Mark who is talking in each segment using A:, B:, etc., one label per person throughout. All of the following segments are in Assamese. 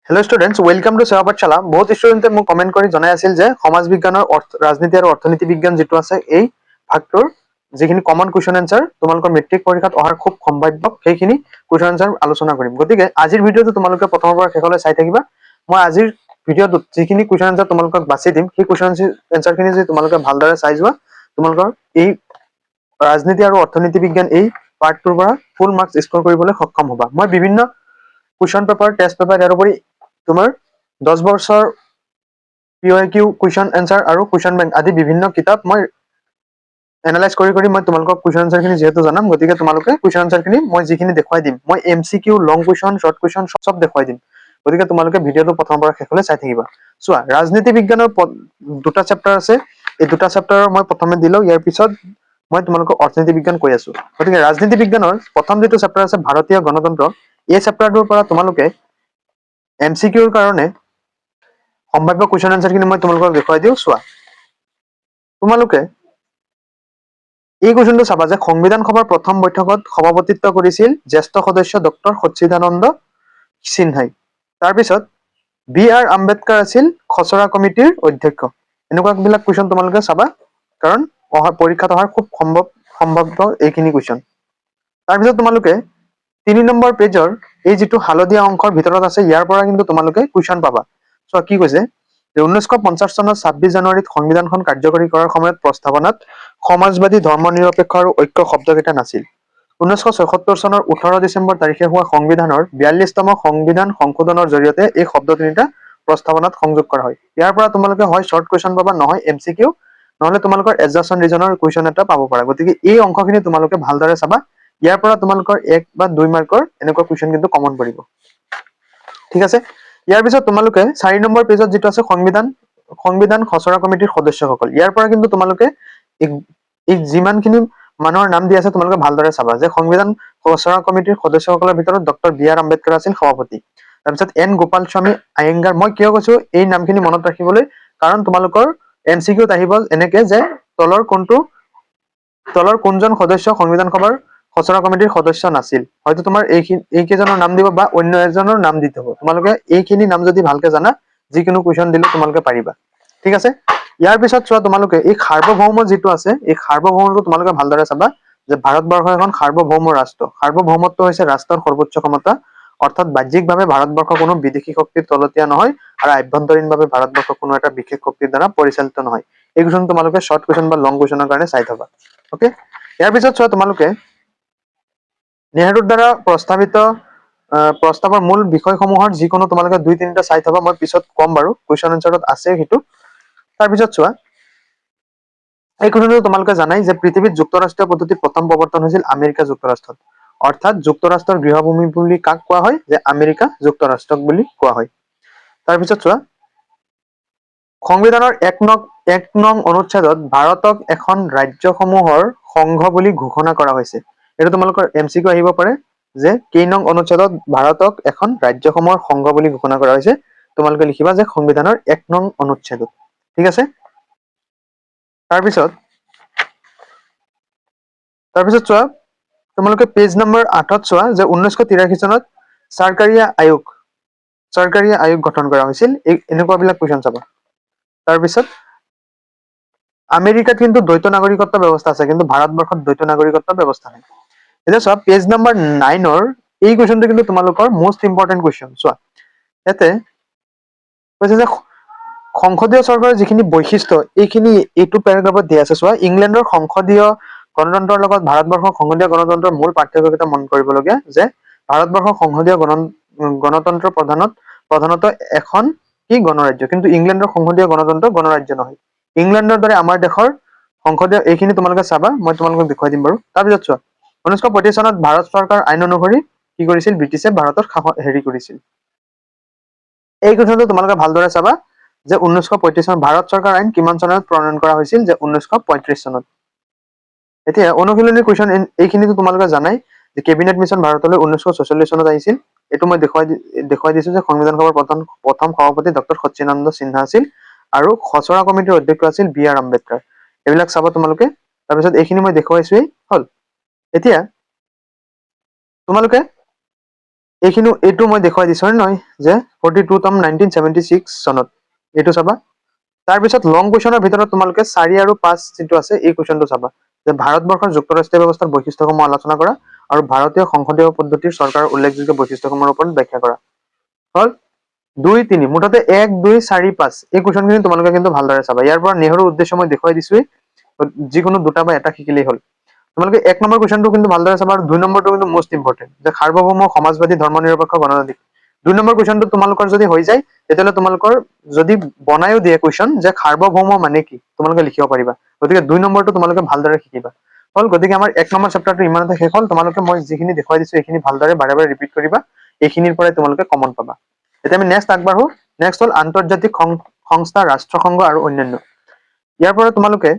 A: হেল্ল' ষ্টুডেণ্টছ, ৱেলকাম টু সেৱা পাঠশালা। বহুত ষ্টুডেণ্টে মোক কমেণ্ট কৰি জনাই আছিল যে সমাজ বিজ্ঞানৰ ৰাজনীতি আৰু অৰ্থনীতি বিজ্ঞান যিটো আছে এই ভাগটোৰ যিখিনি কমন কুৱেশ্যন এনচাৰ তোমালোকৰ মেট্ৰিক পৰীক্ষাত অহাৰ খুব সম্ভাৱ্য সেইখিনি কুৱেশ্যন এনচাৰ আলোচনা কৰিম। গতিকে আজিৰ ভিডিঅ'টো তোমালোকে প্ৰথমৰ পৰা শেষলৈ চাই থাকিবা। মই আজিৰ ভিডিঅ'টোত যিখিনি কুৱেশ্যন এনচাৰ তোমালোকক বাছি দিম সেই কুৱেশ্যন এনচাৰখিনি যদি তোমালোকে ভালদৰে চাই যোৱা তোমালোকৰ এই ৰাজনীতি আৰু অৰ্থনীতি বিজ্ঞান এই পাৰ্টটোৰ পৰা ফুল মাৰ্কছ স্ক'ৰ কৰিবলৈ সক্ষম হ'বা। মই বিভিন্ন কুৱেশ্যন পেপাৰ, টেষ্ট পেপাৰ, তাৰোপৰি তোমাৰ 10 বছৰ PYQ কুৱেশ্যন এনচাৰ আৰু কুৱেশ্যন বেংক আদি বিভিন্ন কিতাপ মই এনালাইজ কৰি মই তোমালোকক কুৱেশ্যন এনচাৰখিনি যিহেতু জনাম, গতিকে তোমালোকে কুৱেশ্যন এনচাৰখিনি মই যিখিনি দেখুৱাই দিম, মই MCQ, লং কুৱেশ্যন, শ্বৰ্ট কুৱেশ্যন চব দেখুৱাই দিম। গতিকে তোমালোকে ভিডিঅ'টো প্ৰথমৰ পৰা শেষলৈ চাই থাকিবা। চোৱা, ৰাজনীতি বিজ্ঞানৰ দুটা চেপ্টাৰ আছে। এই দুটা চেপ্টাৰৰ মই প্ৰথমে দিলোঁ, ইয়াৰ পিছত মই তোমালোকক অৰ্থনীতি বিজ্ঞান কৈ আছো। গতিকে ৰাজনীতি বিজ্ঞানৰ প্ৰথম যিটো চেপ্টাৰ আছে ভাৰতীয় গণতন্ত্ৰ, এই চেপ্টাৰটোৰ পৰা তোমালোকে MCQৰ কাৰণে সম্ভাৱ্য কুৱেশ্যন এনচাৰখিনি মই তোমালোকক দেখুৱাই দিওঁ। চোৱা, তোমালোকে এই কুৱেশ্যনটো চাবা যে সংবিধান সভাৰ প্ৰথম বৈঠকত সভাপতিত্ব কৰিছিল জ্যেষ্ঠ সদস্য ডক্টৰ সচ্চিদানন্দ সিনহাই। তাৰপিছত BR আম্বেদকাৰ আছিল খচৰা কমিটিৰ অধ্যক্ষ। এনেকুৱাবিলাক কুৱেশ্যন তোমালোকে চাবা, কাৰণ পৰীক্ষাত অহাৰ খুব সম্ভাৱ্য এইখিনি কুৱেশ্যন। তাৰপিছত তোমালোকে 3 নম্বৰ পেজৰ এই যিটো হালধীয়া অংশৰ ভিতৰত আছে ইয়াৰ পৰা কিন্তু তোমালোকে কুৱেশ্যন পাবা। চোৱা কি কৈছে যে 1950 চনত 26 জানুৱাৰীত সংবিধানখন কাৰ্যকৰী কৰাৰ সময়ত প্ৰস্তাৱনাত সমাজবাদী, ধৰ্ম নিৰপেক্ষ আৰু ঐক্য শব্দকেইটা নাছিল। 1976 চনৰ 18 ডিচেম্বৰ তাৰিখে হোৱা সংবিধানৰ 42তম সংবিধান সংশোধনৰ জৰিয়তে এই শব্দ তিনিটা প্ৰস্তাৱনাত সংযোগ কৰা হয়। ইয়াৰ পৰা তোমালোকে হয় শ্বৰ্ট কুৱেশ্যন পাবা, নহয় MCQ, নহলে তোমালোকৰ এডজাষ্টন ৰিজনৰ কুৱেশ্যন এটা পাব পাৰা। গতিকে এই অংশখিনি তোমালোকে ভালদৰে চাবা। ইয়াৰ পৰা তোমালোকৰ 1 বা 2 মাৰ্কৰ এনেকুৱা কুৱেশ্যন কিন্তু কমন পৰিব। ঠিক আছে। ইয়াৰ পিছত তোমালোকে 4 নম্বৰ পেজত যিটো আছে সংবিধান খচৰা কমিটিৰ সদস্যসকল, ইয়াৰ পৰা কিন্তু তোমালোকে এই যিমানখিনি মানুহৰ নাম দি আছে তোমালোকে ভালদৰে চাবা যে সংবিধান খচৰা কমিটিৰ সদস্যসকলৰ ভিতৰত ডক্টৰ BR আম্বেদকাৰ আছিল সভাপতি। তাৰপিছত N গোপালস্বামী আয়েংগাৰ। মই কিয় কৈছো এই নামখিনি মনত ৰাখিবলৈ, কাৰণ তোমালোকৰ MCQত আহিব এনেকে যে তলৰ কোনজন সদস্য সংবিধান সভাৰ খচৰা কমিটিৰ সদস্য নাছিল। হয়তো তোমাৰ এইকেইজনৰ নাম দিব বা অন্য এজনৰ নাম দি থব। তোমালোকে এইখিনি নাম যদি ভালকে জানা, যিকোনো কুৱেশ্যন দিলে তোমালোকে পাৰিবা। ঠিক আছে। ইয়াৰ পিছত চোৱা, তোমালোকে এই সাৰ্বভৌম যিটো আছে এই সাৰ্বভৌমটো তোমালোকে ভালদৰে চাবা যে ভাৰতবৰ্ষ এখন সাৰ্বভৌম ৰাষ্ট্ৰ। সাৰ্বভৌমত্ব হৈছে ৰাষ্ট্ৰৰ সৰ্বোচ্চ ক্ষমতা, অৰ্থাৎ বাহ্যিকভাৱে ভাৰতবৰ্ষ কোনো বিদেশী শক্তিৰ তলতীয়া নহয় আৰু আভ্যন্তৰীণভাৱে ভাৰতবৰ্ষ কোনো এটা বিশেষ শক্তিৰ দ্বাৰা পৰিচালিত নহয়। এই কুৱেশ্যন তোমালোকে শ্বৰ্ট কুৱেশ্যন বা লং কুৱেশ্যনৰ কাৰণে চাই থবা। অকে। ইয়াৰ পিছত চোৱা, তোমালোকে নেহৰুৰ দ্বাৰা প্ৰস্তাৱৰ মূল বিষয়সমূহৰ যিকোনো তোমালোকে 2-3টা চাই থবা। মই পিছত কম বাৰু, কুৱেশ্যন এনচাৰত আছে সেইটো। তাৰপিছত চোৱা, এই কুৱেশ্যনটো তোমালোকে জানাই যে পৃথিৱীত যুক্তৰাষ্ট্ৰীয় পদ্ধতিত প্ৰথম প্ৰৱৰ্তন হৈছিল আমেৰিকা যুক্তৰাষ্ট্ৰত। অৰ্থাৎ যুক্তৰাষ্ট্ৰৰ গৃহভূমি বুলি কাক কোৱা হয়, যে আমেৰিকা যুক্তৰাষ্ট্ৰক বুলি কোৱা হয়। তাৰপিছত চোৱা, সংবিধানৰ 1 নং অনুচ্ছেদত ভাৰতক এখন ৰাজ্যসমূহৰ সংঘ বুলি ঘোষণা কৰা হৈছে। এইটো তোমালোকৰ MCQ আহিব পাৰে যে কেই নং অনুচ্ছেদত ভাৰতক এখন ৰাজ্যসমূহৰ সংঘ বুলি ঘোষণা কৰা হৈছে। তোমালোকে লিখিবা যে সংবিধানৰ 1 নং অনুচ্ছেদত। ঠিক আছে। তাৰপিছত চোৱা, তোমালোকে পেজ নম্বৰ 8ত চোৱা যে 1983 চনত চৰকাৰীয়া আয়োগ গঠন কৰা হৈছিল। এনেকুৱাবিলাক কুৱেশ্যন চাবা। তাৰপিছত আমেৰিকাত কিন্তু দ্বৈত নাগৰিকত্ব ব্যৱস্থা আছে, কিন্তু ভাৰতবৰ্ষত দ্বৈত নাগৰিকত্ব ব্যৱস্থা নাই। এতিয়া চোৱা, পেজ নম্বৰ 9ৰ এই কুৱেশ্যনটো কিন্তু তোমালোকৰ মষ্ট ইম্পৰ্টেণ্ট কুৱেশ্যন। চোৱা, ইয়াতে কৈছে যে সংসদীয় চৰকাৰৰ যিখিনি বৈশিষ্ট্য এইখিনি এইটো পেৰাগ্ৰাফত দিয়া আছে। চোৱা, ইংলেণ্ডৰ সংসদীয় গণতন্ত্ৰৰ লগত ভাৰতবৰ্ষৰ সংসদীয় গণতন্ত্ৰৰ মূল পাৰ্থক্যকেইটা মন কৰিবলগীয়া যে ভাৰতবৰ্ষৰ সংসদীয় গণতন্ত্ৰ প্ৰধানত এখন কি গণৰাজ্য, কিন্তু ইংলেণ্ডৰ সংসদীয় গণতন্ত্ৰ গণৰাজ্য নহয়। ইংলেণ্ডৰ দৰে আমাৰ দেশৰ সংসদীয় এইখিনি তোমালোকে চাবা, মই তোমালোকক দেখুৱাই দিম বাৰু। তাৰপিছত চোৱা, 1935 চনত ভাৰত চৰকাৰ আইন অনুসৰি কি কৰিছিল, ব্ৰিটিছে ভাৰতত কৰিছিল। এই কুৱেশ্যনটো তোমালোকে ভালদৰে চাবা যে 1935 চনত ভাৰত চৰকাৰ আইন কিমান চনত প্ৰণয়ন কৰা হৈছিল, যে 1935 চনত। এতিয়া অনুশীলনী কুৱেশ্যন এইখিনিতো তোমালোকে জানাই যে কেবিনেট মিছন ভাৰতলৈ 1946 চনত আহিছিল। এইটো মই দেখুৱাই দিছো যে সংবিধান সভাৰ প্ৰথম সভাপতি ডক্টৰ সচ্চিদানন্দ সিনহা আছিল আৰু খচৰা কমিটিৰ অধ্যক্ষ আছিল BR আম্বেদকাৰ। এইবিলাক চাবা তোমালোকে। তাৰপিছত এইখিনি মই দেখুৱাইছোৱেই হ'ল। এতিয়া তোমালোকে এইটো মই দেখুৱাই দিছো নহয় যে 42তম 1976 চনত এইটো চাবা। তাৰপিছত লং কুৱেশ্যনৰ ভিতৰত তোমালোকে 4 আৰু 5 যিটো আছে এই কুৱেশ্যনটো চাবা যে ভাৰতবৰ্ষৰ যুক্তৰাষ্ট্ৰীয় ব্যৱস্থাৰ বৈশিষ্ট্যসমূহ আলোচনা কৰা আৰু ভাৰতীয় সংসদীয় পদ্ধতিৰ চৰকাৰৰ উল্লেখযোগ্য বৈশিষ্ট্যসমূহৰ ওপৰত ব্যাখ্যা কৰা। হল 2 3 মুঠতে 1 2 4 5 এই কুৱেশ্যনখিনি তোমালোকে কিন্তু ভালদৰে চাবা। ইয়াৰ পৰা নেহৰুৰ উদ্দেশ্য মই দেখুৱাই দিছোৱেই, যিকোনো দুটা বা এটা শিকিলেই হ'ল। তোমালোকে 1 নম্বৰ কুৱেশ্যনটো কিন্তু ভালদৰে চাবা আৰু 2 নম্বৰটো কিন্তু মোষ্ট ইম্পৰ্টেণ্ট যে সাৰ্বভৌম সমাজবাদী ধৰ্মনিৰপেক্ষ গণতান্ত্ৰিক। 2 নম্বৰ কুৱেশ্যনটো তোমালোকৰ যদি হৈ যায় তেতিয়াহ'লে তোমালোকৰ যদি বনায়ো দিয়ে কুৱেশ্যন যে সাৰ্বভৌম মানে কি তোমালোকে লিখিব পাৰিবা। গতিকে 2 নম্বৰটো তোমালোকে ভালদৰে শিকিবা। হল গতিকে আমাৰ 1 নম্বৰ চেপ্টাৰটো ইমানতে শেষ হ'ল। তোমালোকে মই যিখিনি দেখুৱাই দিছো এইখিনি ভালদৰে বাৰে বাৰে ৰিপিট কৰিবা, এইখিনিৰ পৰাই তোমালোকে কমন পাবা। এতিয়া আমি নেক্সট আগবাঢ়ো। নেক্সট হ'ল আন্তৰ্জাতিক সংস্থা, ৰাষ্ট্ৰসংঘ আৰু অন্যান্য। ইয়াৰ পৰা তোমালোকে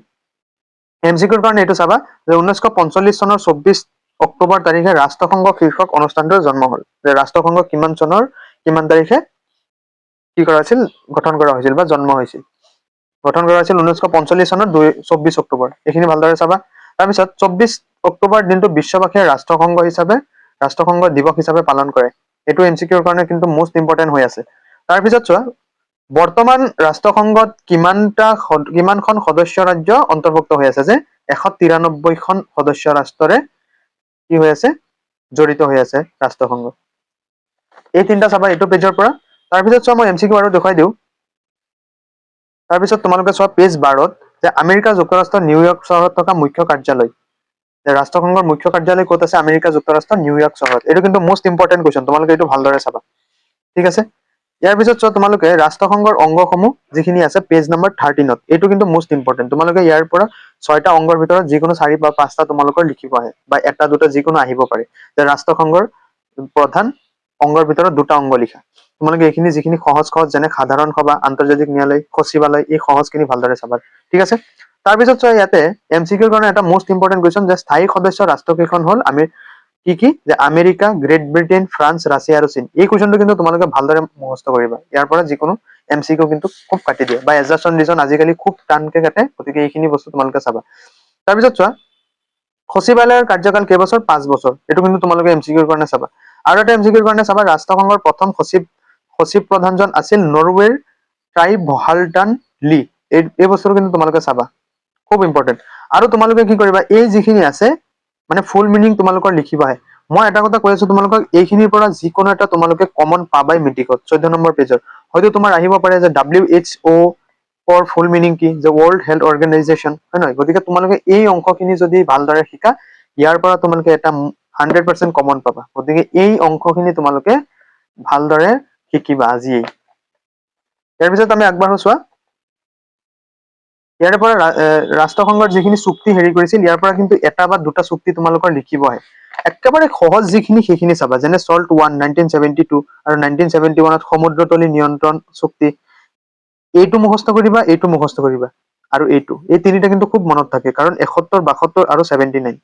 A: এমচিকিউৰ কাৰণে এইটো চাবা যে 1945 চনৰ 24 অক্টোবৰ তাৰিখে ৰাষ্ট্ৰসংঘ শীৰ্ষক অনুষ্ঠানটোৰ জন্ম হ'ল। যে ৰাষ্ট্ৰসংঘ কিমান চনৰ কিমান তাৰিখে কি কৰা হৈছিল, গঠন কৰা হৈছিল বা জন্ম হৈছিল। গঠন কৰা হৈছিল 1945 চনৰ 24 অক্টোবৰ। এইখিনি ভালদৰে চাবা। তাৰপিছত 24 অক্টোবৰ দিনটো বিশ্ববাসীয়ে ৰাষ্ট্ৰসংঘ দিৱস হিচাপে পালন কৰে। এইটো এমচিকিউৰ কাৰণে কিন্তু মোষ্ট ইম্পৰ্টেণ্ট হৈ আছে। তাৰপিছত চোৱা বৰ্তমান ৰাষ্ট্ৰসংঘত কিমানখন সদস্য ৰাজ্য অন্তৰ্ভুক্ত হৈ আছে, যে 193খন সদস্য ৰাষ্ট্ৰৰে কি হৈ আছে, জড়িত হৈ আছে ৰাষ্ট্ৰসংঘ। এই তিনিটা চাবা এইটো পেজৰ পৰা। তাৰপিছত চোৱা মই এমচিকিউ আৰু দেখুৱাই দিওঁ। তাৰপিছত তোমালোকে চোৱা পেজ 12ত যে আমেৰিকা যুক্তৰাষ্ট্ৰৰ নিউয়ৰ্ক চহৰত থকা মুখ্য কাৰ্যালয়, ৰাষ্ট্ৰসংঘৰ মুখ্য কাৰ্যালয় ক'ত আছে, আমেৰিকা যুক্তৰাষ্ট্ৰৰ নিউয়ৰ্ক চহৰত। এইটো কিন্তু মোষ্ট ইম্পৰ্টেণ্ট কুৱেশ্যন, তোমালোকে এইটো ভালদৰে চাবা। ঠিক আছে। ইয়াৰ পিছত চোৱা তোমালোকে ৰাষ্ট্ৰসংঘৰ অংগসমূহ যিখিনি আছে পেজ নম্বৰ 13ত। এইটো কিন্তু মোষ্ট ইম্পৰ্টেণ্ট। তোমালোকে ইয়াৰ পৰা 6টা অংগৰ ভিতৰত যিকোনো 4 বা 5টা তোমালোকৰ লিখিব আহে বা এটা দুটা যিকোনো আহিব পাৰে। যে ৰাষ্ট্ৰসংঘৰ প্ৰধান অংগৰ ভিতৰত 2টা অংগ লিখা। তোমালোকে এইখিনি যিখিনি সহজ যেনে সাধাৰণ সভা, আন্তৰ্জাতিক ন্যায়ালয়, সচিবালয়, এই সহজখিনি ভালদৰে চাবা। ঠিক আছে। তাৰপিছত চোৱা ইয়াতে এমচিকিউৰ কাৰণে এটা মোষ্ট ইম্পৰ্টেণ্ট কুৱেশ্যন যে স্থায়ী সদস্য ৰাষ্ট্ৰকেইখন হ'ল কি যে America, great Britain, France, Russia আৰু চীন। এই কুৱেশ্যনটো কিন্তু তোমালোকে ভালদৰে মুখস্থ কৰিবা। ইয়াৰ পৰা যিকোনো এমচিকিউ কিন্তু খুব কাটি দিয়ে বা এজাপশ্যন ৰিজন আজিকালি খুব টানকে কাটে। গতিকে এইখিনি বস্তু তোমালোকে চাবা। তাৰপিছত চোৱা সচিবালয়ৰ কাৰ্যকাল কেইবছৰ, 5 বছৰ। এইটো কিন্তু তোমালোকে এমচিকিউৰ কাৰণে চাবা। আৰু এটা এমচিকিউৰ কাৰণে চাবা ৰাষ্ট্ৰসংঘৰ প্ৰথম সচিব প্ৰধানজন আছিল নৰৱেৰ ট্ৰাইভহাল্টান লি। এই বস্তুটো কিন্তু তোমালোকে চাবা, খুব ইম্পৰ্টেণ্ট। আৰু তোমালোকে কি কৰিবা, এই যিখিনি আছে মানে ফুল মিনিং তোমালোকৰ লিখিবাহে। মই এটা কথা কৈ আছো তোমালোকক, এইখিনিৰ পৰা যিকোনো এটা তোমালোকে কমন পাবাই মেট্ৰিকত 14 নম্বৰ পেজত। হয়তো তোমাৰ আহিব পাৰে যে WHO ফুল মিনিং কি, যে ৱৰ্ল্ড হেল্থ অৰ্গেনাইজেশ্যন, হয় নহয়। গতিকে তোমালোকে এই অংশখিনি যদি ভালদৰে শিকা, ইয়াৰ পৰা তোমালোকে এটা 100% কমন পাবা। গতিকে এই অংশখিনি তোমালোকে ভালদৰে শিকিবা আজিয়েই। ইয়াৰ পিছত আমি আগবাঢ়ো। চোৱা ইয়াৰ পৰা ৰাষ্ট্ৰসংঘৰ যিখিনি চুক্তি হেৰি কৰিছিল, ইয়াৰ পৰা কিন্তু এটা বা দুটা চুক্তি তোমালোকৰ লিখিব আহে। একেবাৰে সহজ যিখিনি সেইখিনি চাবা। যেনে SALT I 1972 আৰু 1971ত সমুদ্ৰতলী নিয়ন্ত্ৰণ চুক্তি। এইটো মুখস্থ কৰিবা, এইটো মুখস্থ কৰিবা আৰু এই তিনিটা কিন্তু খুব মনত থাকে, কাৰণ 71, 72 আৰু 79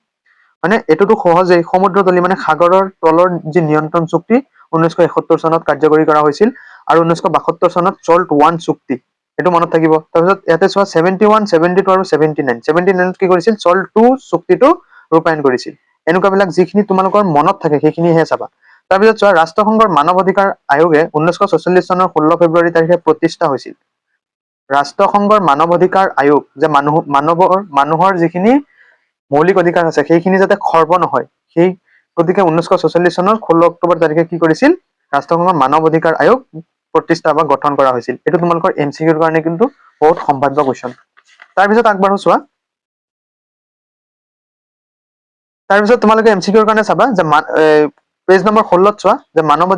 A: মানে এইটোতো সহজেই। সমুদ্ৰতলী মানে সাগৰৰ তলৰ যি নিয়ন্ত্ৰণ চুক্তি 1971 চনত কাৰ্যকৰী কৰা হৈছিল, আৰু 1972 চনত SALT I চুক্তি, এইটো মনত থাকিব। তাৰপিছত ইয়াতে চোৱা 71, 72 আৰু 79ত কি কৰিছিল, SALT II চুক্তিটো ৰূপায়ণ কৰিছিল। এনেকুৱাবিলাক যিখিনি তোমালোকৰ মনত থাকে সেইখিনিহে চাবা। তাৰপিছত চোৱা ৰাষ্ট্ৰসংঘৰ মানৱ অধিকাৰ আয়োগে 1946 চনৰ 16 ফেব্ৰুৱাৰী তাৰিখে প্ৰতিষ্ঠা হৈছিল। ৰাষ্ট্ৰসংঘৰ মানৱ অধিকাৰ আয়োগ, যে মানুহৰ যিখিনি মৌলিক অধিকাৰ আছে সেইখিনি যাতে খৰ্ব নহয়, সেই গতিকে 1946 চনৰ 16 অক্টোবৰ তাৰিখে কি কৰিছিল, ৰাষ্ট্ৰসংঘৰ মানৱ অধিকাৰ আয়োগ প্ৰতিষ্ঠা বা গঠন কৰা হৈছিল। এইটো তোমালোকৰ এমচিকিউৰ কাৰণে কিন্তু বহুত সম্ভাৱ্য কুৱেশ্যন। তাৰপিছত আগবাঢ়ো। চোৱা তাৰপিছত তোমালোকে এমচিকিউৰ কাৰণে চাবা যে পেজ নম্বৰ 16ত চোৱা যে মানৱ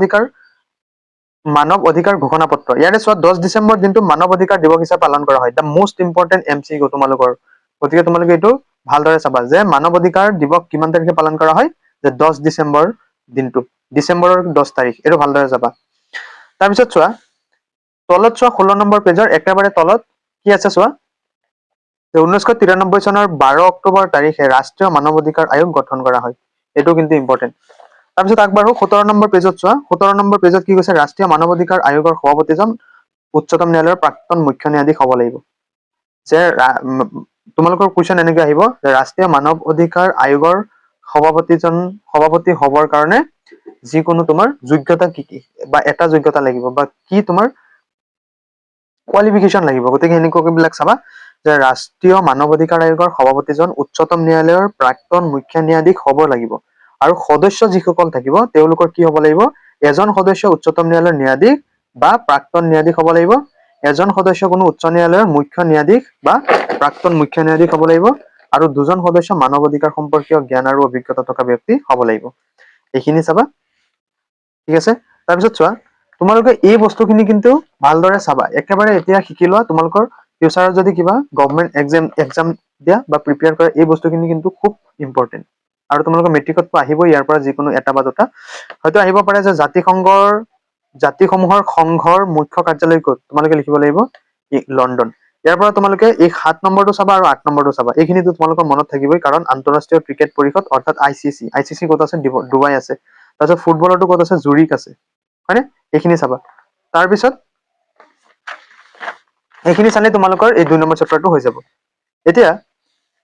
A: অধিকাৰ ঘোষণা পত্ৰ। ইয়াৰে চোৱা 10 ডিচেম্বৰ দিনটো মানৱ অধিকাৰ দিৱস হিচাপে পালন কৰা হয়। দ্য মোষ্ট ইম্পৰ্টেণ্ট এমচিকিউ তোমালোকৰ। গতিকে তোমালোকে এইটো ভালদৰে চাবা যে মানৱ অধিকাৰ দিৱস কিমান তাৰিখে পালন কৰা হয়, যে 10 ডিচেম্বৰ দিনটো, ডিচেম্বৰৰ 10 তাৰিখ। এইটো ভালদৰে চাবা। তাৰপিছত চোৱা তলত চোৱা 16 নম্বৰ পেজৰ একেবাৰে তলত কি আছে চোৱা, 1993 চনৰ 12 অক্টোবৰ তাৰিখে ৰাষ্ট্ৰীয় মানৱ অধিকাৰ আয়োগ গঠন কৰা হয়। এইটো কিন্তু ইম্পৰ্টেণ্ট। তাৰপিছত আগবাঢ়ো 17 নম্বৰ পেজত। চোৱা 17 নম্বৰ পেজত কি কৈছে, ৰাষ্ট্ৰীয় মানৱ অধিকাৰ আয়োগৰ সভাপতিজন উচ্চতম ন্যায়ালয়ৰ প্ৰাক্তন মুখ্য ন্যায়াধীশ হ'ব লাগিব। যে তোমালোকৰ কুৱেশ্যন এনেকে আহিব যে ৰাষ্ট্ৰীয় মানৱ অধিকাৰ আয়োগৰ সভাপতি হবৰ কাৰণে যিকোনো তোমাৰ যোগ্যতা কি কি, বা এটা যোগ্যতা লাগিব বা কি তোমাৰ কোৱালিফিকেশ্যন লাগিব। গতিকে এনেকুৱাবিলাক চাবা যে ৰাষ্ট্ৰীয় মানৱ অধিকাৰ আয়োগৰ সভাপতিজন উচ্চতম ন্যায়ালয়ৰ প্ৰাক্তন মুখ্য ন্যায়াধীশ হ'ব লাগিব। আৰু সদস্য যিসকল থাকিব তেওঁলোকৰ কি হ'ব লাগিব, এজন সদস্য উচ্চতম ন্যায়ালয়ৰ ন্যায়াধীশ বা প্ৰাক্তন ন্যায়াধীশ হ'ব লাগিব, এজন সদস্য কোনো উচ্চ ন্যায়ালয়ৰ মুখ্য ন্যায়াধীশ বা প্ৰাক্তন মুখ্য ন্যায়াধীশ হ'ব লাগিব, আৰু দুজন সদস্য মানৱ অধিকাৰ সম্পৰ্কীয় জ্ঞান আৰু অভিজ্ঞতা থকা ব্যক্তি হ'ব লাগিব। এইখিনি চাবা, ঠিক আছে। তাৰপিছত চোৱা, তোমালোকে এই বস্তুখিনি কিন্তু ভালদৰে চাবা, একেবাৰে এতিয়া শিকি লোৱা। তোমালোকৰ ফিউচাৰত যদি কিবা গভৰ্ণমেণ্ট এক্সাম দিয়া বা প্ৰিপেয়াৰ কৰা, এই বস্তুখিনি কিন্তু খুব ইম্পৰ্টেণ্ট। আৰু তোমালোকৰ মেট্ৰিকতটো আহিবই ইয়াৰ পৰা যিকোনো এটা বা দুটা। হয়তো আহিব পাৰে যে জাতিসমূহৰ সংঘৰ মুখ্য কাৰ্যালয় ক'ত, তোমালোকে লিখিব লাগিব লণ্ডন। ইয়াৰ পৰা তোমালোকে এই 7 নম্বৰটো চাবা আৰু 8 নম্বৰটো চাবা। এইখিনিতো তোমালোকৰ মনত থাকিবই, কাৰণ আন্তঃৰাষ্ট্ৰীয় ক্ৰিকেট পৰিষদ অৰ্থাৎ আইচিচি ক'ত আছে, ডুবাই আছে। তাৰপিছত ফুটবলৰটো ক'ত আছে, জুৰিক আছে, হয়নে? এইখিনি চাবা। তাৰপিছত এইখিনি চালে তোমালোকৰ এই 2 নম্বৰ চেপ্টাৰটো হৈ যাব। এতিয়া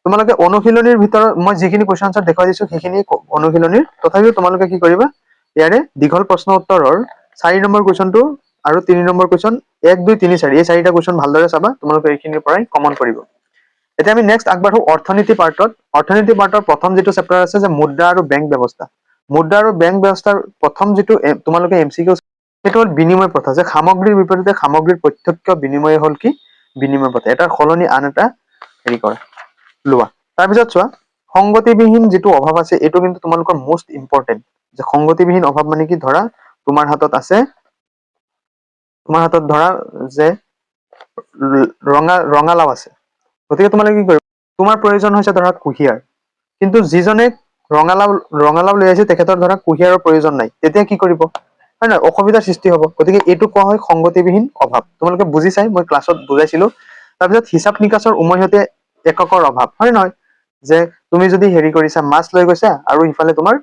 A: তোমালোকে অনুশীলনীৰ ভিতৰত মই যিখিনি কুৱেশ্যন আনচাৰ দেখুৱাই দিছো সেইখিনি অনুশীলনীৰ, তথাপিও তোমালোকে কি কৰিবা, ইয়াৰে দীঘল প্ৰশ্ন উত্তৰৰ 4 নম্বৰ কুৱেশ্যনটো আৰু 3 নম্বৰ কুৱেশ্যন, 1, 2, 3, 4 এই 4টা কুৱেশ্যন ভালদৰে চাবা। তোমালোকে এইখিনিৰ পৰাই কমন পৰিব। এতিয়া আমি নেক্সট আগবাঢ়ো অৰ্থনীতি পাৰ্টত। অৰ্থনীতি পাৰ্টৰ প্ৰথম যিটো চেপ্টাৰ আছে যে মুদ্ৰা আৰু বেংক ব্যৱস্থা। মুদ্ৰা আৰু বেংক ব্যৱস্থাৰ প্ৰথম যিটো তোমালোকে MCQ, সেইটো হ'ল বিনিময় প্ৰথা। যে সামগ্ৰীৰ বিপৰীতে সামগ্ৰীৰ প্ৰত্যক্ষ বিনিময় হ'ল কি, বিনিময় প্ৰথা। এটাৰ সলনি আন এটা হেৰি কৰে, লোৱা। তাৰপিছত চোৱা, সংগতিবিহীন যিটো অভাৱ আছে এইটো কিন্তু তোমালোকৰ মোষ্ট ইম্পৰ্টেণ্ট। যে সংগতিবিহীন অভাৱ মানে কি, ধৰা তোমাৰ হাতত ধৰা যে ৰঙালাও আছে, গতিকে তোমালোকে কি কৰিবা, তোমাৰ প্ৰয়োজন হৈছে ধৰা কুঁহিয়াৰ, কিন্তু যিজনে ৰঙালাও লৈ আহিছে তেখেতৰ ধৰা কুঁহিয়াৰৰ প্ৰয়োজন নাই, তেতিয়া কি কৰিব, হয় নহয়, অসুবিধাৰ সৃষ্টি হ'ব। গতিকে এইটো কোৱা হয় সংগতিবিহীন অভাৱ। তোমালোকে বুজি চাই, মই ক্লাছত বুজাইছিলো। তাৰপিছত হিচাপ নিকাচৰ উমৈহতীয়া এককৰ অভাৱ, হয় নহয়, যে তুমি যদি হেৰি কৰিছা, মাছ লৈ গৈছা আৰু ইফালে তোমাৰ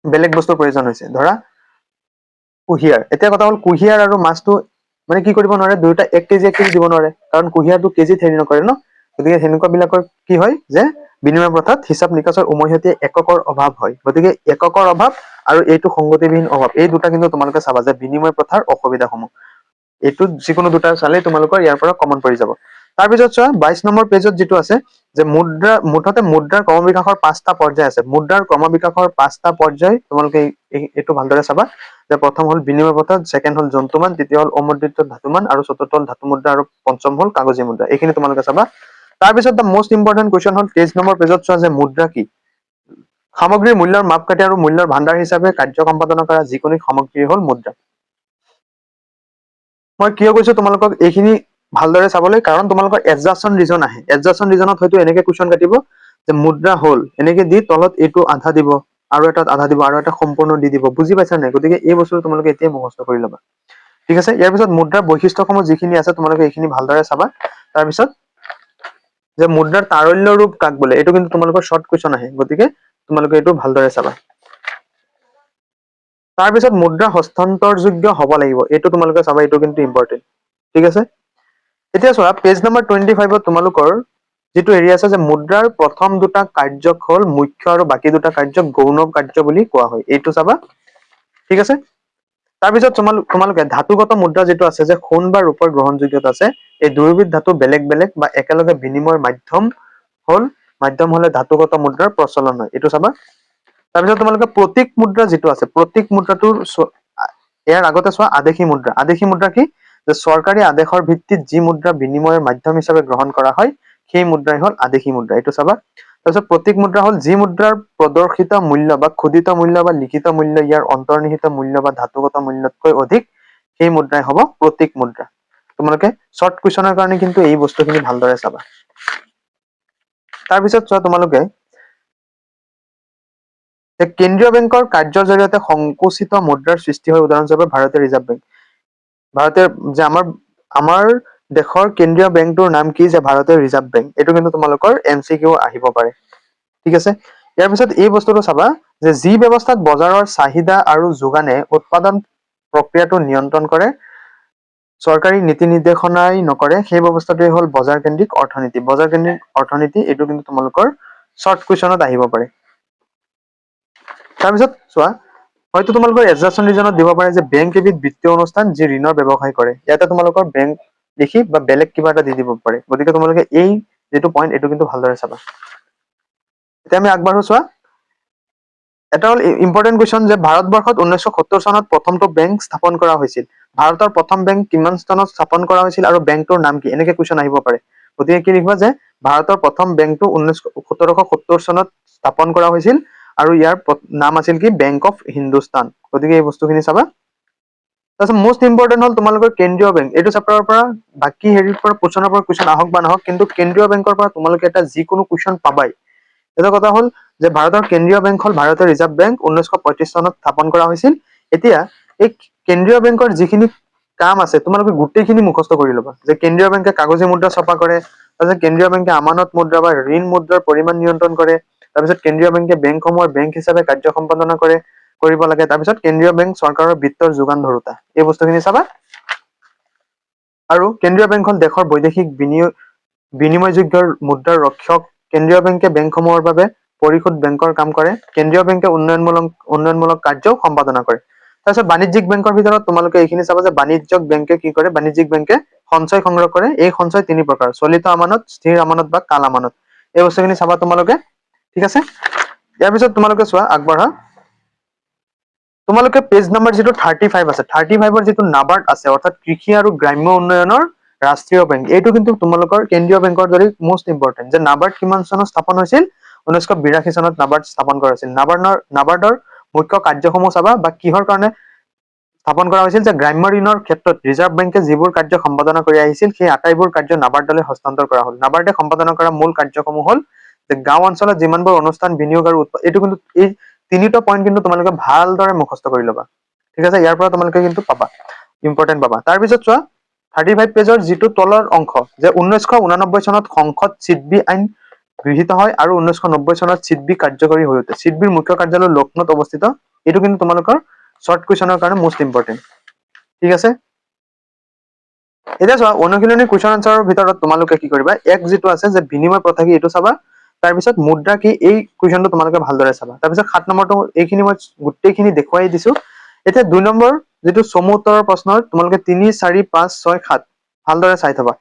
A: বেলেগ বস্তুৰ প্ৰয়োজন হৈছে, ধৰা কুঁহিয়াৰ। এতিয়া কথা হ'ল কুঁহিয়াৰ আৰু মাছটো মানে কি কৰিব নোৱাৰে, দুয়োটা 1 কেজি 1 কেজি দিব নোৱাৰে, কাৰণ কুঁহিয়াৰটো কেজিত হেৰি নকৰে ন। গতিকে সেনেকুৱা বিলাকৰ কি হয়, যে বিনিময় প্ৰথাত হিচাপ নিকাচৰ উমৈহতীয়া এককৰ অভাৱ হয়। গতিকে এককৰ অভাৱ আৰু এইটো সংগতিবিহীন অভাৱ, এই দুটা কিন্তু তোমালোকে চাবা যে বিনিময় প্ৰথাৰ অসুবিধাসমূহ। এইটোত যিকোনো দুটা চালেই তোমালোকৰ ইয়াৰ পৰা কমন পৰি যাব। তাৰপিছত চোৱা 22 নম্বৰ পেজত যিটো আছে যে মুঠতে মুদ্ৰাৰ ক্ৰমবিকাশৰ 5টা পৰ্যায় আছে। মুদ্ৰাৰ ক্ৰমবিকাশৰ 5টা পৰ্যায় তোমালোকে এইটো ভালদৰে চাবা। যে প্ৰথম হ'ল বিনিময় প্ৰথা, ছেকেণ্ড হ'ল জন্তুমান, তৃতীয় হ'ল অমুদ্ৰিত ধাতুমান, আৰু চতুৰ্থ হ'ল ধাতু মুদ্ৰা, আৰু পঞ্চম হ'ল কাগজী মুদ্ৰা। এইখিনি তোমালোকে চাবা। তাৰপিছত দ্য মোষ্ট ইম্পৰ্টেণ্ট কুৱেশ্যন হ'ল 23 নম্বৰ পেজত চোৱা যে মুদ্ৰা কি, সামগ্ৰীৰ মূল্যৰ মাপকাঠি আৰু মূল্যৰ ভাণ্ডাৰ হিচাপে কাৰ্য সম্পাদন কৰা যিকোনো সামগ্ৰী হ'ল মুদ্ৰা। মই কিয় কৈছো তোমালোকক এইখিনি ভালদৰে চাবলৈ, কাৰণ তোমালোকৰ এডজাষ্টন ৰিজন আহে। এডজাষ্টন ৰিজনত হয়তো এনেকে কুৱেশ্যন কাটিব যে মুদ্ৰা হ'ল, এনেকে দি তলত এইটো আধা দিব, আৰু এটাত আধা দিব, আৰু এটা সম্পূৰ্ণ দি দিব। বুজি পাইছা নাই? গতিকে এই বস্তু তোমালোকে এতিয়া মুখস্থ কৰি ল'বা, ঠিক আছে। ইয়াৰ পিছত মুদ্ৰাৰ বৈশিষ্ট্যসমূহ যিখিনি আছে তোমালোকে এইখিনি ভালদৰে চাবা। তাৰপিছত যে মুদ্ৰাৰ তাৰল্য ৰূপ কাক বোলে, এইটো কিন্তু তোমালোকৰ শৰ্ট কুৱেশ্যন আহে, গতিকে তোমালোকে এইটো ভালদৰে চাবা। তাৰপিছত মুদ্ৰা হস্তান্তৰযোগ্য হ'ব লাগিব, এইটো তোমালোকে চাবা, এইটো কিন্তু ইম্পৰ্টেণ্ট, ঠিক আছে। এতিয়া চোৱা পেজ নম্বৰ 25ত তোমালোকৰ যিটো হেৰি আছে যে মুদ্ৰাৰ প্ৰথম দুটা কাৰ্যক হ'ল মুখ্য আৰু বাকী দুটা কাৰ্যক গৌণ কাৰ্য বুলি কোৱা হয়, এইটো চাবা, ঠিক আছে। তাৰপিছত তোমালোকে ধাতুগত মুদ্ৰা যিটো আছে যে সোণ বা ৰূপৰ গ্ৰহণযোগ্যতা আছে, এই দুয়োবিধ ধাতু বেলেগ বেলেগ বা একেলগে বিনিময়ৰ মাধ্যম হলে ধাতুগত মুদ্ৰাৰ প্ৰচলন হয়, এইটো চাবা। তাৰপিছত তোমালোকে প্ৰতীক মুদ্ৰা যিটো আছে, প্ৰতীক মুদ্ৰাটোৰ ইয়াৰ আগতে চোৱা আদেশী মুদ্ৰা। আদেশী মুদ্ৰা কি, যে চৰকাৰী আদেশৰ ভিত্তিত যি মুদ্ৰা বিনিময়ৰ মাধ্যম হিচাপে গ্ৰহণ কৰা হয় সেই মুদ্ৰাই হ'ল আদেশী মুদ্ৰা, এইটো চাবা। তাৰপিছত প্ৰতীক মুদ্ৰা হ'ল যি মুদ্ৰাৰ প্ৰদৰ্শিত মূল্য বা খোদিত মূল্য বা লিখিত মূল্য ইয়াৰ অন্তৰ্নিহিত মূল্য বা ধাতুগত মূল্যতকৈ অধিক, সেই মুদ্ৰাই হ'ব প্ৰতীক মুদ্ৰা। তোমালোকে শৰ্ট কুৱেশ্যনৰ কাৰণে কিন্তু এই বস্তুখিনি ভালদৰে চাবা। তাৰপিছত চোৱা তোমালোকে কেন্দ্ৰীয় বেংকৰ কাৰ্যৰ জৰিয়তে সংকুচিত মুদ্ৰাৰ সৃষ্টি হয়, উদাহৰণস্বৰূপে ভাৰতীয় ৰিজাৰ্ভ বেংক। যে আমাৰ দেশৰ কেন্দ্ৰীয় বেংকটোৰ নাম কি, যে ভাৰতীয় ৰিজাৰ্ভ বেংক। এইটো কিন্তু তোমালোকৰ MCQ আহিব পাৰে, ঠিক আছে। ইয়াৰ পিছত এই বস্তুটো চাবা যে যি ব্যৱস্থাত বজাৰৰ চাহিদা আৰু যোগানে উৎপাদন প্ৰক্ৰিয়াটো নিয়ন্ত্ৰণ কৰে, চৰকাৰী নীতি নিৰ্দেশনাই নকৰে, সেই ব্যৱস্থাটোৱে হ'ল বজাৰ কেন্দ্ৰিক অৰ্থনীতি। বজাৰ কেন্দ্ৰিক অৰ্থনীতি, এইটো কিন্তু তোমালোকৰ শৰ্ট কুৱেশ্যনত আহিব পাৰে। তাৰপিছত চোৱা হয়তো তোমালোকৰ এডজাস্টন ৰিজনত দিব পাৰে যে বেংক এবিধ বিত্তীয় অনুষ্ঠান যি ঋণৰ ব্যৱসায় কৰে। ইয়াতে তোমালোকৰ বেংক লিখি বা বেলেগ কিবা এটা দি দিব পাৰে। গতিকে তোমালোকে এই যেটো পইণ্ট এইটো কিন্তু ভালদৰে চাবা। এতিয়া আমি আগবাঢ়ো চোৱা। এটা হ'ল ইম্পৰ্টেণ্ট কুৱেশ্যন যে ভাৰতবৰ্ষত 1970 চনত প্ৰথমটো বেংক স্থাপন কৰা হৈছিল। ভাৰতৰ প্ৰথম বেংক কিমান চনত স্থাপন কৰা হৈছিল আৰু বেংকটোৰ নাম কি? এনেকে কুৱেশ্যন আহিব পাৰে। গতিকে কি লিখিবা যে ভাৰতৰ প্ৰথম বেংকটো 1770 চনত স্থাপন কৰা হৈছিল আৰু ইয়াৰ নাম আছিল কি? Bank of Hindustan. গতিকে এই বস্তুখিনি চাবা। তাৰপিছত মোষ্ট ইম্পৰ্টেণ্ট হ'ল তোমালোকৰ কেন্দ্ৰীয় বেংক। এইটো চেপ্টাৰৰ পৰা বাকী হেৰিৰ পৰা কুৱেশ্যনৰ পৰা কুৱেশ্যন আহক বা নাহক, কিন্তু কেন্দ্ৰীয় বেংকৰ পৰা তোমালোকে এটা যিকোনো কুৱেশ্যন পাবাই। এটা কথা হ'ল যে ভাৰতৰ কেন্দ্ৰীয় বেংক হ'ল ভাৰতীয় ৰিজাৰ্ভ বেংক। 1935 চনত স্থাপন কৰা হৈছিল। এতিয়া এই কেন্দ্ৰীয় বেংকৰ যিখিনি কাম আছে তোমালোকে গোটেইখিনি মুখস্থ কৰি ল'বা। যে কেন্দ্ৰীয় বেংকে কাগজী মুদ্ৰা ছপা কৰে, তাৰপিছত কেন্দ্ৰীয় বেংকে আমানত মুদ্ৰা বা ঋণ মুদ্ৰাৰ পৰিমাণ নিয়ন্ত্ৰণ কৰে, তাৰপিছত কেন্দ্ৰীয় বেংকে বেংকসমূহৰ বেংক হিচাপে কাৰ্য সম্পাদনা কৰিব লাগে, তাৰপিছত কেন্দ্ৰীয় বেংক চৰকাৰৰ বিত্তৰ যোগান ধৰোতা। এই বস্তুখিনি চাবা। আৰু কেন্দ্ৰীয় বেংক হ'ল দেশৰ বৈদেশিক বিনিময়যোগ্য মুদ্ৰাৰ ৰক্ষক। কেন্দ্ৰীয় বেংকে বেংকসমূহৰ বাবে পৰিশোধ বেংকৰ কাম কৰে। কেন্দ্ৰীয় বেংকে উন্নয়নমূলক কাৰ্য সম্পাদনা কৰে। তাৰপিছত বাণিজ্যিক বেংকৰ ভিতৰত তোমালোকে এইখিনি চাবা যে বাণিজ্যিক বেংকে কি কৰে? বাণিজ্যিক বেংকে সঞ্চয় সংগ্ৰহ কৰে। এই সঞ্চয় তিনি প্ৰকাৰ: চলিত আমানত, স্থিৰ আমানত বা কাল আমানত। এই বস্তুখিনি চাবা তোমালোকে। ঠিক আছে? ইয়াৰ পিছত তোমালোকে চোৱা, আগবঢ়া। তোমালোকে পেজ নম্বৰ যিটো 35 আছে, 35ৰ যিটো নাবাৰ্ড আছে, অৰ্থাৎ কৃষি আৰু গ্ৰাম্য উন্নয়নৰ ৰাষ্ট্ৰীয় বেংক, এইটো কিন্তু তোমালোকৰ কেন্দ্ৰীয় বেংকৰ দৰে মোষ্ট ইম্পৰ্টেণ্ট। যে নাবাৰ্ড কিমান চনত স্থাপন হৈছিল? 1982 চনত নাবাৰ্ড স্থাপন কৰা হৈছিল। নাবাৰ্ডৰ মুখ্য কাৰ্যসমূহ চাবা বা কিহৰ কাৰণে স্থাপন কৰা হৈছিল? যে গ্ৰাম্য ঋণৰ ক্ষেত্ৰত ৰিজাৰ্ভ বেংকে যিবোৰ কাৰ্য সম্পাদনা কৰি আহিছিল সেই আটাইবোৰ কাৰ্য নাবাৰ্ডলৈ হস্তান্তৰ কৰা হ'ল। নাবাৰ্ডে সম্পাদনা কৰা মূল কাৰ্যসমূহ হ'ল যে গাঁও অঞ্চলত যিমানবোৰ অনুষ্ঠান, বিনিয়োগ আৰু এইটো কিন্তু এই তিনিটা পইণ্ট কিন্তু তোমালোকে ভালদৰে মুখস্থ কৰি ল'বা। ঠিক আছে? ইয়াৰ পৰা তোমালোকে কিন্তু পাবা, ইম্পৰ্টেণ্ট পাবা। তাৰপিছত চোৱা 35 পেজৰ যিটো তলৰ অংশ, যে 1989 চনত সংসদ চিডবি আইন গৃহীত হয় আৰু 1990 চনত চিডবি কাৰ্যকৰী হৈ উঠে। চিডবিৰ মুখ্য কাৰ্যালয় লক্ষ্ণৌত অৱস্থিত। এইটো কিন্তু তোমালোকৰ শৰ্ট কুৱেশ্যনৰ কাৰণে মোষ্ট ইম্পৰ্টেণ্ট। ঠিক আছে? এতিয়া চোৱা, অনুশীলনী কুৱেশ্যন আনচাৰৰ ভিতৰত তোমালোকে কি কৰিবা? এক যিটো আছে যে বিনিময় প্ৰথা কি, এইটো চাবা। তাৰপিছত মুদ্ৰা কি, এই কুৱেশ্যনটো তোমালোকে ভালদৰে চাবা। তাৰপিছত 7 নম্বৰটো এইখিনি মই গোটেইখিনি দেখুৱাই দিছো। এতিয়া 2 নম্বৰ যিটো চমু উত্তৰৰ প্ৰশ্নৰ তোমালোকে 3, 4, 5, 6, 7 ভালদৰে চাই থবা।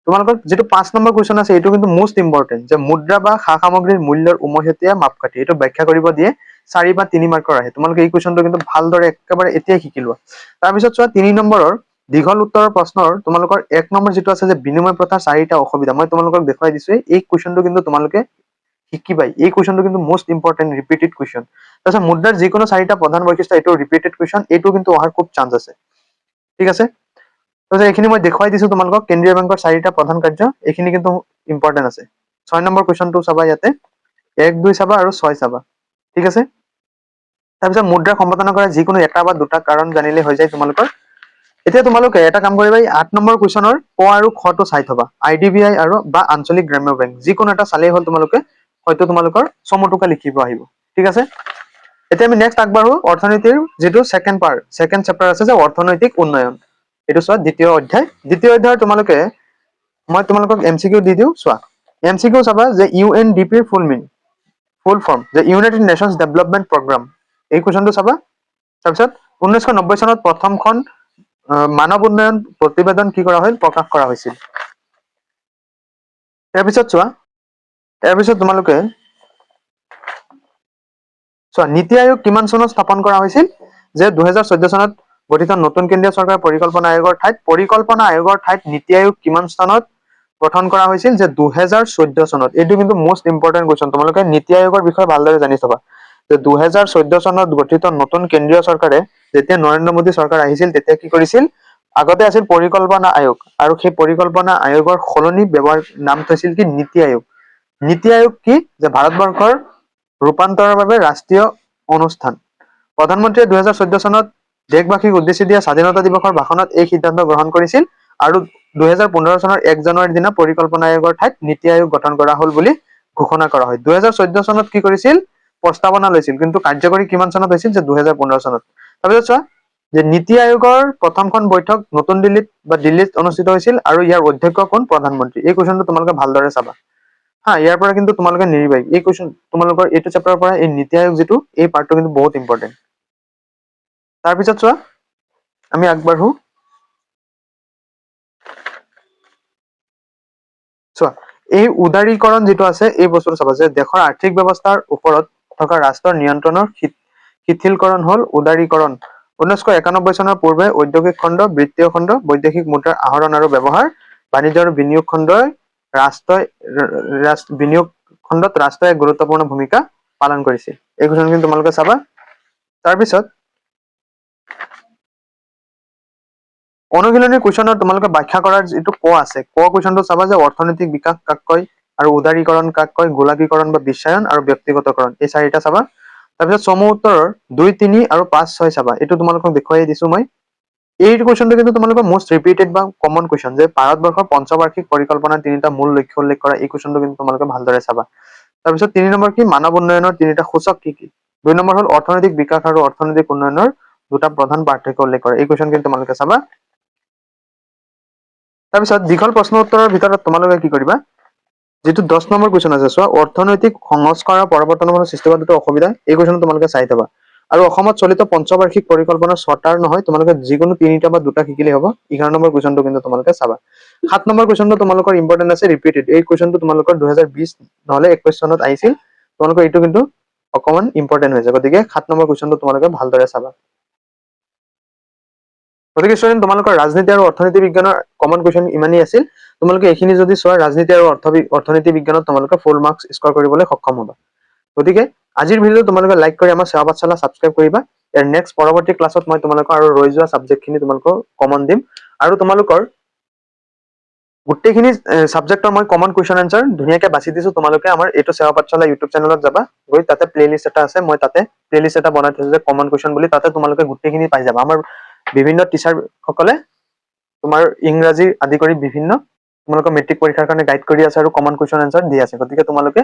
A: তোমালোকৰ যিটো 5 নম্বৰ কুৱেশ্যন আছে, এইটো কিন্তু মোষ্ট ইম্পৰ্টেণ্ট। যে মুদ্ৰা বা সা সামগ্ৰীৰ মূল্যৰ উমৈহতীয়া মাপকাঠি, এইটো ব্যাখ্যা কৰিব দিয়ে। 4 বা 3 মাৰ্কৰ আহে। তোমালোকে এই কুৱেশ্যনটো কিন্তু ভালদৰে একেবাৰে এতিয়াই শিকি লোৱা। তাৰপিছত চোৱা 3 নম্বৰৰ দীঘল উত্তৰৰ প্ৰশ্নৰ তোমালোকৰ 1 নম্বৰ যিটো আছে যে বিনিময় প্ৰথাৰ 4টা অসুবিধা, মই তোমালোকক দেখুৱাই দিছো। এই কুৱেশ্যনটো কিন্তু তোমালোকে শিকিবাই। এই কুৱেশ্যনটো কিন্তু মোষ্ট ইম্পৰ্টেণ্ট, ৰিপিটেড কুৱেশ্যন। তাৰপিছত মুদ্ৰাৰ যিকোনো 4টা প্ৰধান বৈশিষ্ট্য, এইটো ৰিপিটেড কুৱেশ্যন, এইটো কিন্তু অহাৰ খুব চান্স আছে। ঠিক আছে? তাৰপিছত এইখিনি মই দেখুৱাই দিছো তোমালোকক। কেন্দ্ৰীয় বেংকৰ 4টা প্ৰধান কাৰ্য, এইখিনি কিন্তু ইম্পৰ্টেণ্ট আছে। 6 নম্বৰ কুৱেশ্যনটো চাবা ইয়াতে, 1, 2 চাবা আৰু 6 চাবা। ঠিক আছে? তাৰপিছত মুদ্ৰা সম্পাদনা কৰা যিকোনো এটা বা দুটা কাৰণ জানিলে হৈ যায় তোমালোকৰ। এতিয়া তোমালোকে এটা কাম কৰিবা, এই 8 নম্বৰ কুৱেশ্যনৰ ক আৰু খটো চাই থবা। IDBI আৰু বা আঞ্চলিক গ্ৰাম্য বেংক, যিকোনো এটা চালেই হ'ল। তোমালোকে হয়তো তোমালোকৰ চমুটোকা লিখিব আহিব। ঠিক আছে? এতিয়া আমি নেক্সট আগবাঢ়ো। অৰ্থনীতিৰ যিটো ছেকেণ্ড চেপ্টাৰ আছে যে অৰ্থনৈতিক উন্নয়ন, এইটো চোৱা দ্বিতীয় অধ্যায়। দ্বিতীয় অধ্যায়ৰ তোমালোকে মই তোমালোকক MCQ দি দিওঁ। চোৱা MCQ চাবা যে UNDPৰ ফুল ফৰ্ম, যে ইউনাইটেড নেশ্যনছ ডেভেলপমেণ্ট প্ৰগ্ৰাম, এই কুৱেশ্যনটো চাবা। তাৰপিছত 1990 চনত প্ৰথমখন মানৱ উন্নয়ন প্ৰতিবেদন কি কৰা হৈছিল? প্ৰকাশ কৰা হৈছিল। তাৰপিছত চোৱা, তাৰপিছত তোমালোকে চোৱা নীতি আয়োগ কিমান চনত স্থাপন কৰা হৈছিল? যে 2014 চনত গঠিত নতুন কেন্দ্ৰীয় চৰকাৰ পৰিকল্পনা আয়োগৰ ঠাইত নীতি আয়োগ কিমান চনত গঠন কৰা হৈছিল? যে 2014 চনত। এইটো কিন্তু মোষ্ট ইম্পৰ্টেণ্ট কুৱেশ্যন। তোমালোকে নীতি আয়োগৰ বিষয়ে ভালদৰে জানি থবা। যে 2014 চনত গঠিত নতুন কেন্দ্ৰীয় চৰকাৰে যেতিয়া নৰেন্দ্ৰ মোদী চৰকাৰ আহিছিল, তেতিয়া কি কৰিছিল? আগতে আছিল পৰিকল্পনা আয়োগ, আৰু সেই পৰিকল্পনা আয়োগৰ সলনি নাম থৈছিল কি? নীতি আয়োগ। নীতি আয়োগ কি? যে ভাৰতবৰ্ষৰ ৰূপান্তৰৰ বাবে ৰাষ্ট্ৰীয় অনুষ্ঠান। প্ৰধানমন্ত্ৰীয়ে 2014 চনত দেশবাসীক উদ্দেশ্যি দিয়া স্বাধীনতা দিৱসৰ ভাষণত এই সিদ্ধান্ত গ্ৰহণ কৰিছিল, আৰু 2015 চনৰ 1 জানুৱাৰীৰ দিনা পৰিকল্পনা আয়োগৰ ঠাইত নীতি আয়োগ গঠন কৰা হ'ল বুলি ঘোষণা কৰা হয়। 2014 চনত কি কৰিছিল? প্ৰস্তাৱনা লৈছিল, কিন্তু কাৰ্যকৰী কিমান চনত হৈছিল? যে 2015 চনত। তাৰপিছত চোৱা, যে নীতি আয়োগৰ প্ৰথমখন বৈঠক নতুন দিল্লীত অনুষ্ঠিত হৈছিল, আৰু ইয়াৰ অধ্যক্ষ কোন? প্ৰধানমন্ত্ৰী। এই কুৱেশ্যনটো তোমালোকে ভালদৰে চাবা। হা, ইয়াৰ পৰা কিন্তু তোমালোকে নিৰিবাই। এই কুৱেশ্যন তোমালোকৰ এইটো চেপ্টাৰৰ পৰা এই নীতি আয়োগ যিটো এই পাৰ্টটো কিন্তু বহুত ইম্পৰ্টেণ্ট। তাৰপিছত চোৱা আমি আগবাঢ়ো। চোৱা এই উদাৰীকৰণ যিটো আছে এই বস্তুটো চাবা যে দেশৰ আৰ্থিক ব্যৱস্থাৰ ওপৰত থকা ৰাষ্ট্ৰৰ নিয়ন্ত্ৰণৰ শিথিলকৰণ হল উদাৰীকৰণ। 1991 চনৰ পূৰ্বে ঔদ্যোগিক খণ্ড, বৃত্তীয় খণ্ড, বৈদেশিক মুদ্ৰাৰ আহৰণ আৰু ব্যৱহাৰ, বাণিজ্য আৰু বিনিয়োগ খণ্ডই বিনিয়োগ খণ্ডত ৰাষ্ট্ৰই এক গুৰুত্বপূৰ্ণ ভূমিকা পালন কৰিছিল। এই কুৱেশ্যনখিনি তোমালোকে চাবা। তাৰপিছত অনুশীলনী কুৱেশ্যনত তোমালোকে ব্যাখ্যা কৰাৰ যিটো আছে কুৱেশ্যনটো চাবা যে অৰ্থনৈতিক বিকাশ কাক কয় আৰু উদাৰীকৰণ কাক কয়, গোলাকীকৰণ বা বিশ্বায়ন আৰু ব্যক্তিগতকৰণ, এই চাৰিটা চাবা। তাৰপিছত চমু উত্তৰৰ 2, 3 আৰু 5, 6 চাবা। এইটো তোমালোকক দেখুৱাই দিছো মই। এই কুৱেশ্যনটো কিন্তু তোমালোকৰ মোষ্ট ৰিপিটেড বা কমন কুৱেশ্যন যে ভাৰতবৰ্ষৰ পঞ্চবাৰ্ষিক পৰিকল্পনাৰ 3টা মূল লক্ষ্য উল্লেখ কৰা। এই কুৱেশ্যনটো কিন্তু তোমালোকে ভালদৰে চাবা। তাৰপিছত 3 নম্বৰ কি মানৱ উন্নয়নৰ 3টা সূচক কি কি। 2 নম্বৰ হল অৰ্থনৈতিক বিকাশ আৰু অৰ্থনৈতিক উন্নয়নৰ 2টা প্ৰধান পাৰ্থক্য উল্লেখ কৰা। এই কুৱেশ্যন কিন্তু তোমালোকে চাবা। তাৰপিছত দীঘল প্ৰশ্ন উত্তৰৰ ভিতৰত তোমালোকে কি কৰিবা, যিটো 10 নম্বৰ কুৱেশ্যন আছে চোৱা অৰ্থনৈতিক সংস্কাৰ আৰু পৰিৱৰ্তনৰ সৃষ্টি কৰাটো অসুবিধা। এই কুৱেশ্যন তোমালোকে চাই থবা। আৰু অসমত চলিত পঞ্চবাৰ্ষিক পৰিকল্পনা 6টাৰ নহয়, তোমালোকে যিকোনো 3টা বা 2টা শিকিলে হ'ব। 11 নম্বৰ কুৱেশ্যনটো কিন্তু তোমালোকে চাবা। 7 নম্বৰ কুৱেশ্যনটো তোমালোকৰ ইম্পৰ্টেন্ট আছে, ৰিপিটেড। এই কুৱেশ্যনটো তোমালোকৰ 2020 নহলে 21 চনত আহিছিল। তোমালোকৰ এইটো কিন্তু অকমান ইম্পৰ্টেন্ট হৈছে, গতিকে 7 নম্বৰ কুৱেশ্যনটো তোমালোকে ভালদৰে চাবা। গতিকে ষ্টুডেণ্ট তোমালোকৰ ৰাজনীতি আৰু অৰ্থনীতি বিজ্ঞানৰ কমন কুৱেশ্যন ইমানেই আছিল। তোমালোকে এইখিনি যদি চোৱা ৰাজনীতি আৰু অৰ্থনীতি বিজ্ঞানত তোমালোকে ফুল মাৰ্কছ স্ক'ৰ কৰিবলৈ সক্ষম হ'বা। গতিকে আজিৰ ভিডিঅ'টো তোমালোকে লাইক কৰি আমাৰ সেৱা পাঠশালা ছাবস্ক্ৰাইব কৰিবা। ইয়াৰ নেক্সট পৰৱৰ্তী ক্লাছত মই তোমালোকৰ আৰু ৰৈ যোৱা ছাবজেক্টখিনি তোমালোকৰ কমন দিম। আৰু তোমালোকৰ গোটেইখিনি ছাবজেক্টৰ মই কমন কুৱেশ্যন এনচাৰ ধুনীয়াকৈ বাছি দিছো। তোমালোকে আমাৰ এইটো সেৱা পাঠশালা ইউটিউব চেনেলত যাবা, গৈ তাতে প্লেলিষ্ট এটা আছে, মই তাতে প্লেলিষ্ট এটা বনাই থৈছো যে কমন কুৱেশ্যন বুলি। তাতে তোমালোকে গোটেইখিনি পাই যাবা। আমাৰ বিভিন্ন টিচাৰ সকলে তোমাৰ ইংৰাজী আদি কৰি বিভিন্ন তোমালোকৰ মেট্ৰিক পৰীক্ষাৰ কাৰণে গাইড কৰি আছে আৰু কমন কুৱেশ্যন এনচাৰ দি আছে। গতিকে তোমালোকে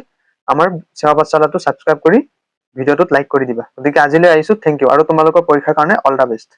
A: আমাৰ সেৱা পাঠশালাটো ছাবস্ক্ৰাইব কৰি ভিডিঅ'টোত লাইক কৰি দিবা। গতিকে আজিলৈ আহিছো, থেংক ইউ। আৰু তোমালোকৰ পৰীক্ষাৰ কাৰণে অল দা বেষ্ট।